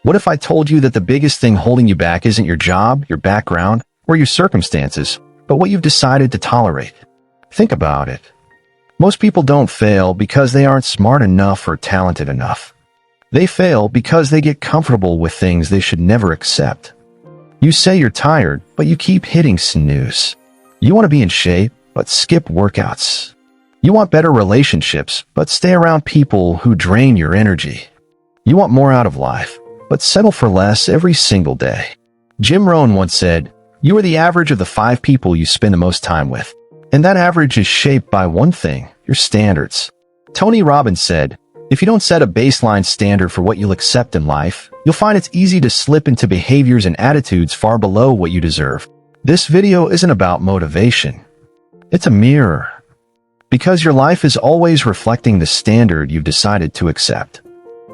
What if I told you that the biggest thing holding you back isn't your job, your background, or your circumstances, but what you've decided to tolerate? Think about it. Most people don't fail because they aren't smart enough or talented enough. They fail because they get comfortable with things they should never accept. You say you're tired, but you keep hitting snooze. You want to be in shape, but skip workouts. You want better relationships, but stay around people who drain your energy. You want more out of life, but settle for less every single day. Jim Rohn once said, "You are the average of the 5 people you spend the most time with." And that average is shaped by one thing, your standards. Tony Robbins said, "If you don't set a baseline standard for what you'll accept in life, you'll find it's easy to slip into behaviors and attitudes far below what you deserve." This video isn't about motivation. It's a mirror. Because your life is always reflecting the standard you've decided to accept.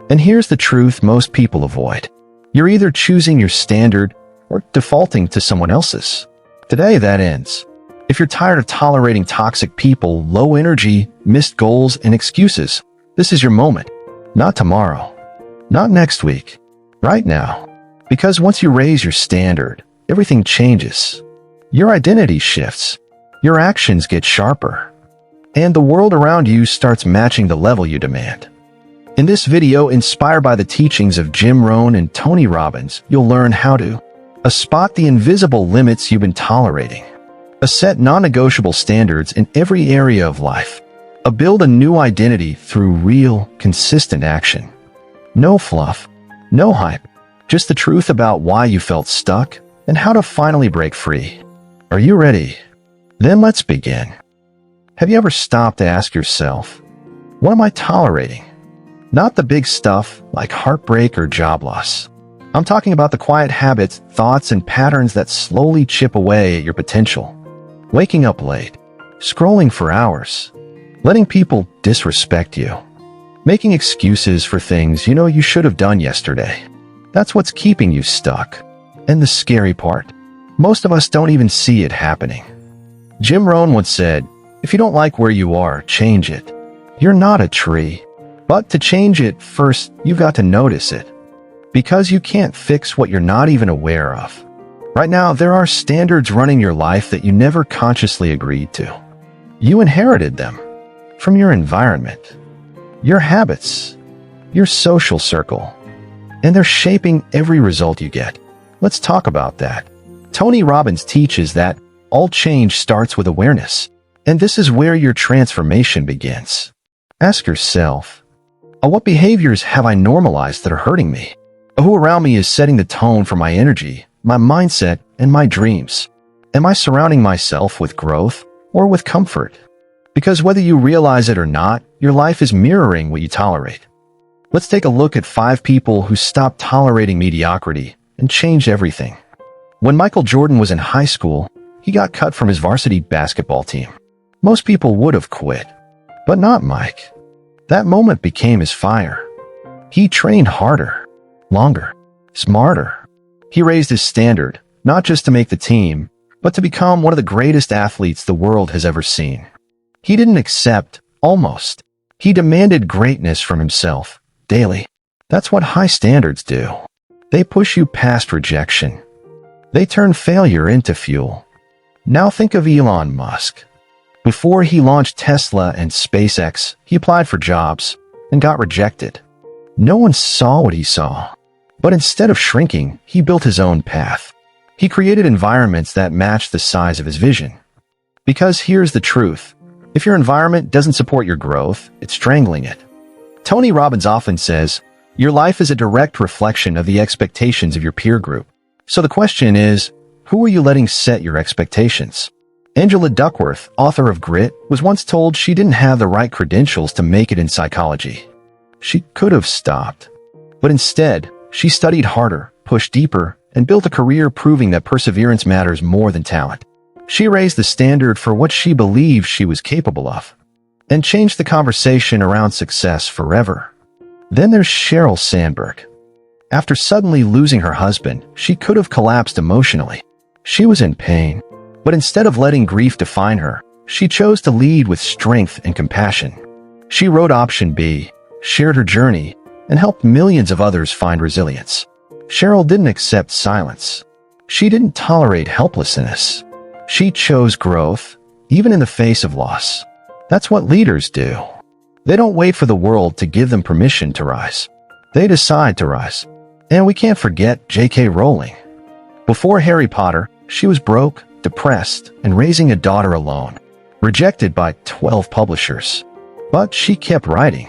And here's the truth most people avoid. You're either choosing your standard or defaulting to someone else's. Today, that ends. If you're tired of tolerating toxic people, low energy, missed goals, and excuses, this is your moment. Not tomorrow. Not next week. Right now. Because once you raise your standard, everything changes. Your identity shifts. Your actions get sharper. And the world around you starts matching the level you demand. In this video, inspired by the teachings of Jim Rohn and Tony Robbins, you'll learn how to spot the invisible limits you've been tolerating, set non-negotiable standards in every area of life, build a new identity through real, consistent action. No fluff, no hype, just the truth about why you felt stuck and how to finally break free. Are you ready? Then let's begin. Have you ever stopped to ask yourself, what am I tolerating? Not the big stuff like heartbreak or job loss. I'm talking about the quiet habits, thoughts, and patterns that slowly chip away at your potential. Waking up late, scrolling for hours, letting people disrespect you, making excuses for things you know you should have done yesterday. That's what's keeping you stuck. And the scary part, most of us don't even see it happening. Jim Rohn once said, "If you don't like where you are, change it. You're not a tree." But to change it, first, you've got to notice it. Because you can't fix what you're not even aware of. Right now, there are standards running your life that you never consciously agreed to. You inherited them from your environment, your habits, your social circle, and they're shaping every result you get. Let's talk about that. Tony Robbins teaches that all change starts with awareness, and this is where your transformation begins. Ask yourself, what behaviors have I normalized that are hurting me? Who around me is setting the tone for my energy, my mindset, and my dreams? Am I surrounding myself with growth or with comfort? Because whether you realize it or not, your life is mirroring what you tolerate. Let's take a look at 5 people who stopped tolerating mediocrity and changed everything. When Michael Jordan was in high school, he got cut from his varsity basketball team. Most people would have quit, but not Mike. That moment became his fire. He trained harder, longer, smarter. He raised his standard, not just to make the team, but to become one of the greatest athletes the world has ever seen. He didn't accept, almost. He demanded greatness from himself, daily. That's what high standards do. They push you past rejection. They turn failure into fuel. Now think of Elon Musk. Before he launched Tesla and SpaceX, he applied for jobs and got rejected. No one saw what he saw. But instead of shrinking, he built his own path. He created environments that matched the size of his vision. Because here's the truth. If your environment doesn't support your growth, it's strangling it. Tony Robbins often says, your life is a direct reflection of the expectations of your peer group. So the question is, who are you letting set your expectations? Angela Duckworth, author of Grit, was once told she didn't have the right credentials to make it in psychology. She could have stopped. But instead, she studied harder, pushed deeper, and built a career proving that perseverance matters more than talent. She raised the standard for what she believed she was capable of, and changed the conversation around success forever. Then there's Sheryl Sandberg. After suddenly losing her husband, she could have collapsed emotionally. She was in pain. But instead of letting grief define her, she chose to lead with strength and compassion. She wrote Option B, shared her journey, and helped millions of others find resilience. Cheryl didn't accept silence. She didn't tolerate helplessness. She chose growth, even in the face of loss. That's what leaders do. They don't wait for the world to give them permission to rise. They decide to rise. And we can't forget J.K. Rowling. Before Harry Potter, she was broke, depressed, and raising a daughter alone, rejected by 12 publishers. But she kept writing.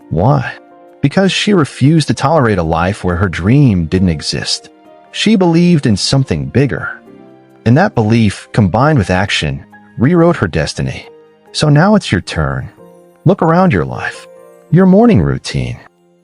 Why? Because she refused to tolerate a life where her dream didn't exist. She believed in something bigger. And that belief, combined with action, rewrote her destiny. So now it's your turn. Look around your life, your morning routine,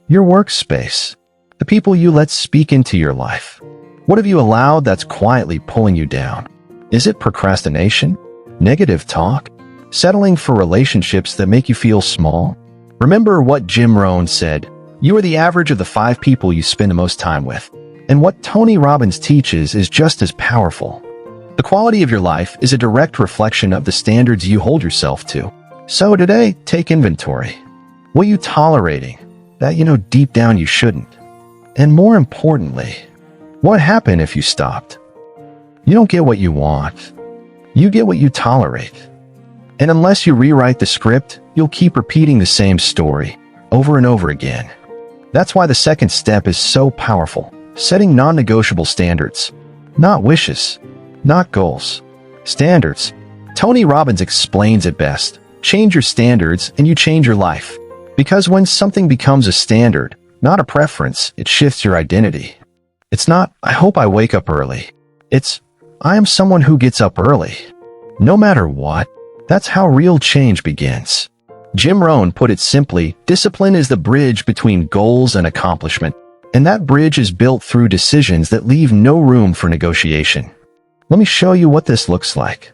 your workspace, the people you let speak into your life. What have you allowed that's quietly pulling you down? Is it procrastination? Negative talk? Settling for relationships that make you feel small? Remember what Jim Rohn said, you are the average of the 5 people you spend the most time with. And what Tony Robbins teaches is just as powerful. The quality of your life is a direct reflection of the standards you hold yourself to. So today, take inventory. What are you tolerating that you know deep down you shouldn't? And more importantly, what happened if you stopped? You don't get what you want. You get what you tolerate. And unless you rewrite the script, you'll keep repeating the same story over and over again. That's why the second step is so powerful. Setting non-negotiable standards. Not wishes. Not goals. Standards. Tony Robbins explains it best. Change your standards and you change your life. Because when something becomes a standard, not a preference, it shifts your identity. It's not, I hope I wake up early. It's, I am someone who gets up early. No matter what, that's how real change begins. Jim Rohn put it simply, discipline is the bridge between goals and accomplishment. And that bridge is built through decisions that leave no room for negotiation. Let me show you what this looks like.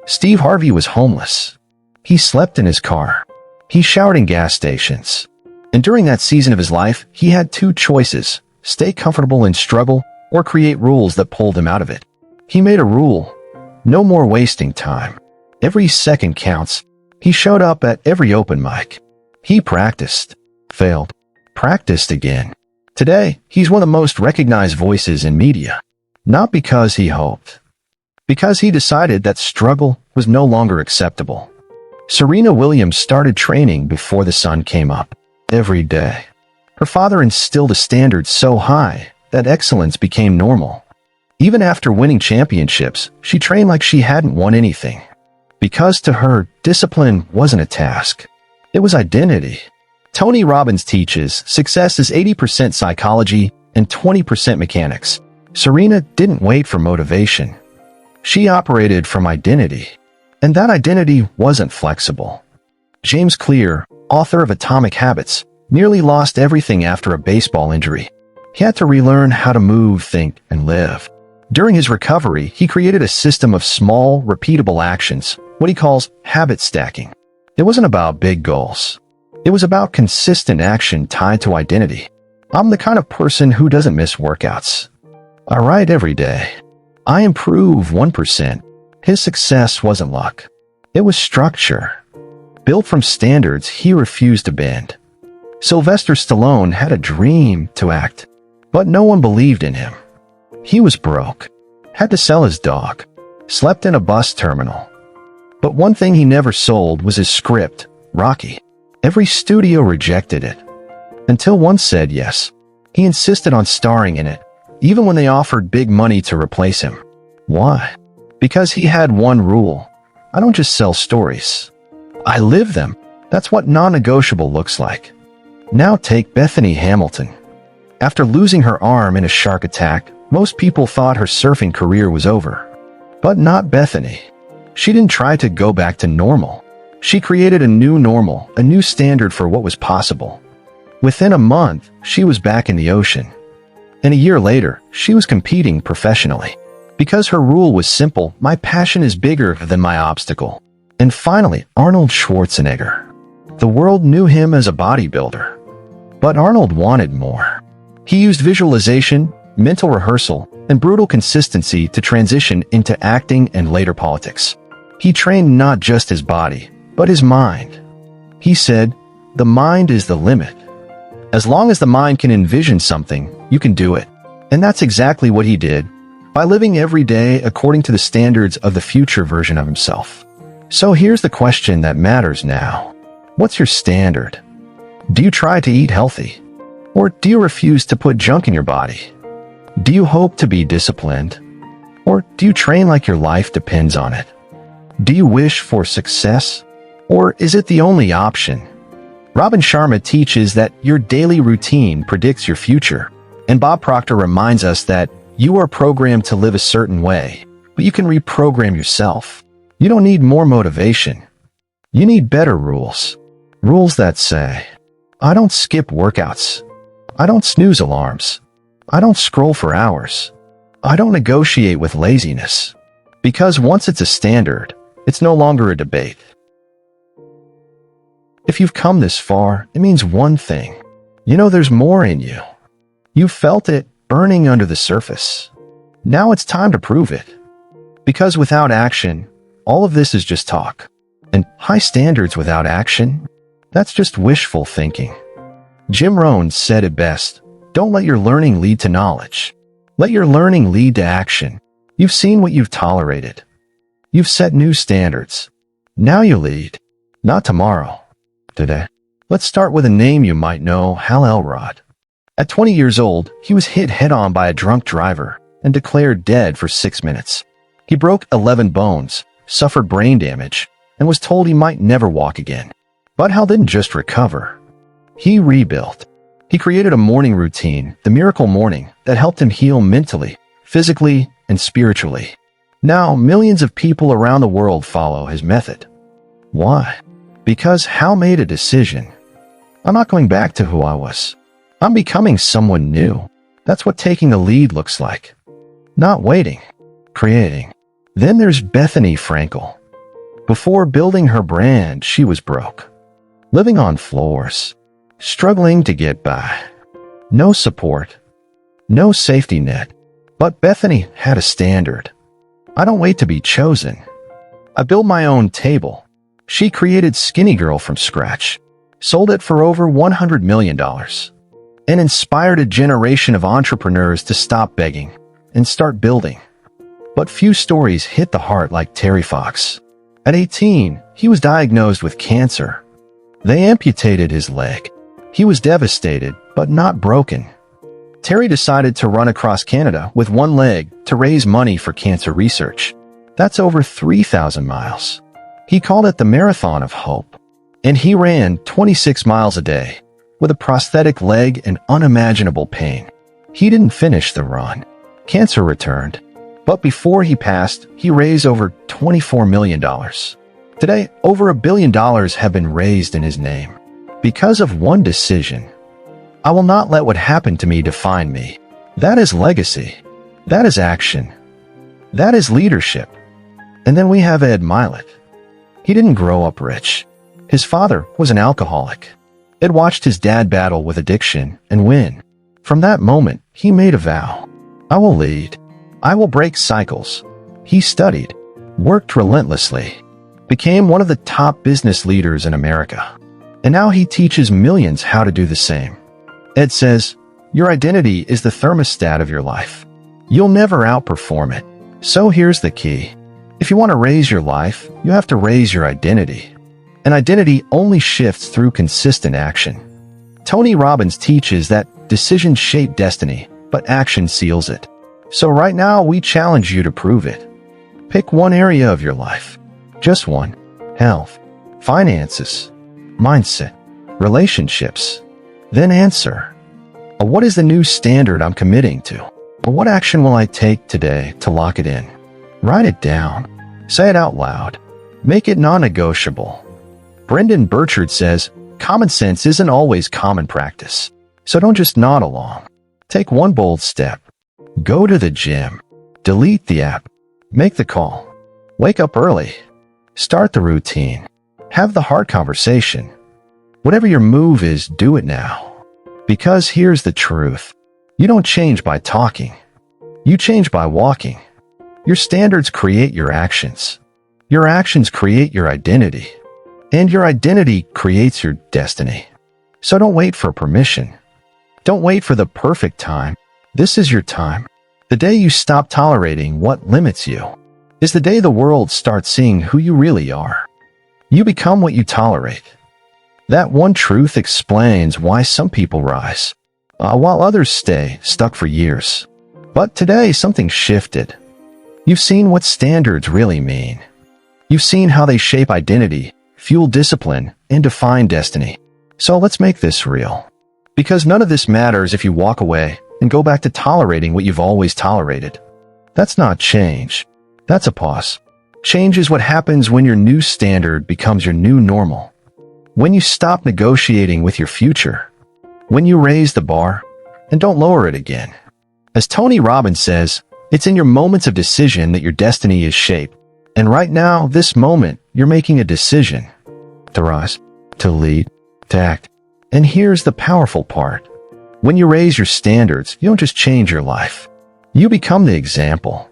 Steve Harvey was homeless. He slept in his car. He showered in gas stations. And during that season of his life, he had 2 choices, stay comfortable and struggle, or create rules that pulled him out of it. He made a rule. No more wasting time. Every second counts. He showed up at every open mic. He practiced, failed, practiced again. Today, he's one of the most recognized voices in media. Not because he hoped. Because he decided that struggle was no longer acceptable. Serena Williams started training before the sun came up, every day. Her father instilled a standard so high that excellence became normal. Even after winning championships, she trained like she hadn't won anything. Because to her, discipline wasn't a task. It was identity. Tony Robbins teaches success is 80% psychology and 20% mechanics. Serena didn't wait for motivation. She operated from identity. And that identity wasn't flexible. James Clear, author of Atomic Habits, nearly lost everything after a baseball injury. He had to relearn how to move, think, and live. During his recovery, he created a system of small, repeatable actions, what he calls habit stacking. It wasn't about big goals. It was about consistent action tied to identity. I'm the kind of person who doesn't miss workouts. I write every day. I improve 1%. His success wasn't luck. It was structure. Built from standards he refused to bend. Sylvester Stallone had a dream to act, but no one believed in him. He was broke, had to sell his dog, slept in a bus terminal. But one thing he never sold was his script, Rocky. Every studio rejected it. Until one said yes. He insisted on starring in it, even when they offered big money to replace him. Why? Because he had one rule. I don't just sell stories. I live them. That's what non-negotiable looks like. Now take Bethany Hamilton. After losing her arm in a shark attack, most people thought her surfing career was over. But not Bethany. She didn't try to go back to normal. She created a new normal, a new standard for what was possible. Within a month, she was back in the ocean. And a year later, she was competing professionally. Because her rule was simple, my passion is bigger than my obstacle. And finally, Arnold Schwarzenegger. The world knew him as a bodybuilder. But Arnold wanted more. He used visualization, mental rehearsal, and brutal consistency to transition into acting and later politics. He trained not just his body, but his mind. He said, the mind is the limit. As long as the mind can envision something, you can do it. And that's exactly what he did, by living every day according to the standards of the future version of himself. So here's the question that matters now. What's your standard? Do you try to eat healthy? Or do you refuse to put junk in your body? Do you hope to be disciplined? Or do you train like your life depends on it? Do you wish for success? Or is it the only option? Robin Sharma teaches that your daily routine predicts your future, and Bob Proctor reminds us that you are programmed to live a certain way, but you can reprogram yourself. You don't need more motivation. You need better rules. Rules that say, I don't skip workouts. I don't snooze alarms. I don't scroll for hours. I don't negotiate with laziness. Because once it's a standard, it's no longer a debate. If you've come this far, it means one thing. You know there's more in you. You felt it burning under the surface. Now it's time to prove it. Because without action, all of this is just talk. And high standards without action, that's just wishful thinking. Jim Rohn said it best, don't let your learning lead to knowledge. Let your learning lead to action. You've seen what you've tolerated. You've set new standards. Now you lead. Not tomorrow. Today. Let's start with a name you might know, Hal Elrod. At 20 years old, he was hit head-on by a drunk driver and declared dead for 6 minutes. He broke 11 bones, suffered brain damage, and was told he might never walk again. But Hal didn't just recover. He rebuilt. He created a morning routine, the Miracle Morning, that helped him heal mentally, physically, and spiritually. Now, millions of people around the world follow his method. Why? Because Hal made a decision. I'm not going back to who I was. I'm becoming someone new. That's what taking the lead looks like. Not waiting, creating. Then there's Bethany Frankel. Before building her brand, she was broke. Living on floors. Struggling to get by. No support. No safety net. But Bethany had a standard. I don't wait to be chosen. I build my own table. She created Skinny Girl from scratch, sold it for over $100 million, and inspired a generation of entrepreneurs to stop begging and start building. But few stories hit the heart like Terry Fox. At 18, he was diagnosed with cancer. They amputated his leg. He was devastated, but not broken. Terry decided to run across Canada with one leg to raise money for cancer research. That's over 3,000 miles. He called it the Marathon of Hope, and he ran 26 miles a day with a prosthetic leg and unimaginable pain. He didn't finish the run. Cancer returned, but before he passed, he raised over $24 million. Today, over $1 billion have been raised in his name. Because of one decision. I will not let what happened to me define me. That is legacy. That is action. That is leadership. And then we have Ed Mylett. He didn't grow up rich. His father was an alcoholic. Ed watched his dad battle with addiction and win. From that moment, he made a vow. I will lead. I will break cycles. He studied, worked relentlessly, became one of the top business leaders in America. And now he teaches millions how to do the same. Ed says, your identity is the thermostat of your life. You'll never outperform it. So here's the key. If you want to raise your life, you have to raise your identity. And identity only shifts through consistent action. Tony Robbins teaches that decisions shape destiny, but action seals it. So right now, we challenge you to prove it. Pick one area of your life. Just one. Health, finances, mindset, relationships. Then answer, what is the new standard I'm committing to? Or what action will I take today to lock it in? Write it down. Say it out loud. Make it non-negotiable. Brendan Burchard says, common sense isn't always common practice. So don't just nod along. Take one bold step. Go to the gym. Delete the app. Make the call. Wake up early. Start the routine. Have the hard conversation. Whatever your move is, do it now. Because here's the truth. You don't change by talking. You change by walking. Your standards create your actions. Your actions create your identity. And your identity creates your destiny. So don't wait for permission. Don't wait for the perfect time. This is your time. The day you stop tolerating what limits you is the day the world starts seeing who you really are. You become what you tolerate. That one truth explains why some people rise, while others stay stuck for years. But today, something shifted. You've seen what standards really mean. You've seen how they shape identity, fuel discipline, and define destiny. So let's make this real. Because none of this matters if you walk away and go back to tolerating what you've always tolerated. That's not change. That's a pause. Change is what happens when your new standard becomes your new normal. When you stop negotiating with your future. When you raise the bar and don't lower it again. As Tony Robbins says, it's in your moments of decision that your destiny is shaped. And right now, this moment, you're making a decision. To rise, to lead, to act. And here's the powerful part. When you raise your standards, you don't just change your life. You become the example.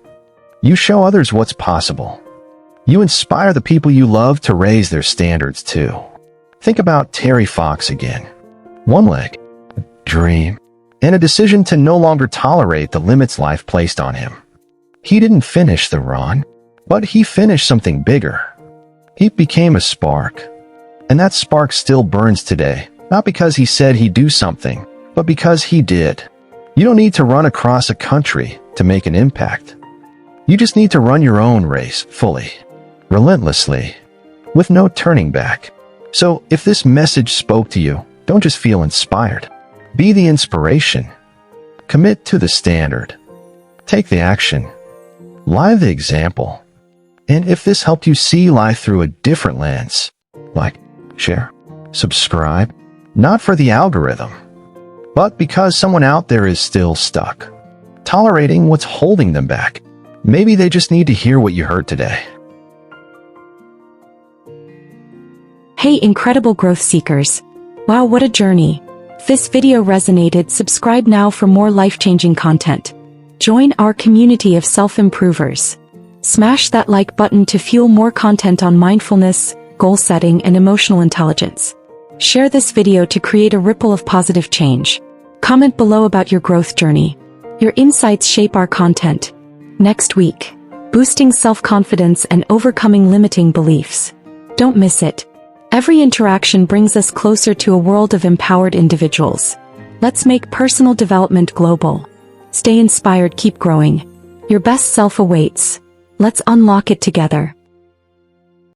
You show others what's possible. You inspire the people you love to raise their standards too. Think about Terry Fox again. One leg, a dream, and a decision to no longer tolerate the limits life placed on him. He didn't finish the run, but he finished something bigger. He became a spark. And that spark still burns today, not because he said he'd do something, but because he did. You don't need to run across a country to make an impact. You just need to run your own race fully, relentlessly, with no turning back. So if this message spoke to you, don't just feel inspired. Be the inspiration. Commit to the standard. Take the action. Live the example. And if this helped you see life through a different lens, like, share, subscribe, not for the algorithm, but because someone out there is still stuck, tolerating what's holding them back. Maybe they just need to hear what you heard today. Hey, incredible growth seekers. Wow, what a journey. If this video resonated, subscribe now for more life-changing content. Join our community of self-improvers. Smash that like button to fuel more content on mindfulness, goal setting, and emotional intelligence. Share this video to create a ripple of positive change. Comment below about your growth journey. Your insights shape our content. Next week, boosting self-confidence and overcoming limiting beliefs. Don't miss it. Every interaction brings us closer to a world of empowered individuals. Let's make personal development global. Stay inspired, keep growing. Your best self awaits. Let's unlock it together.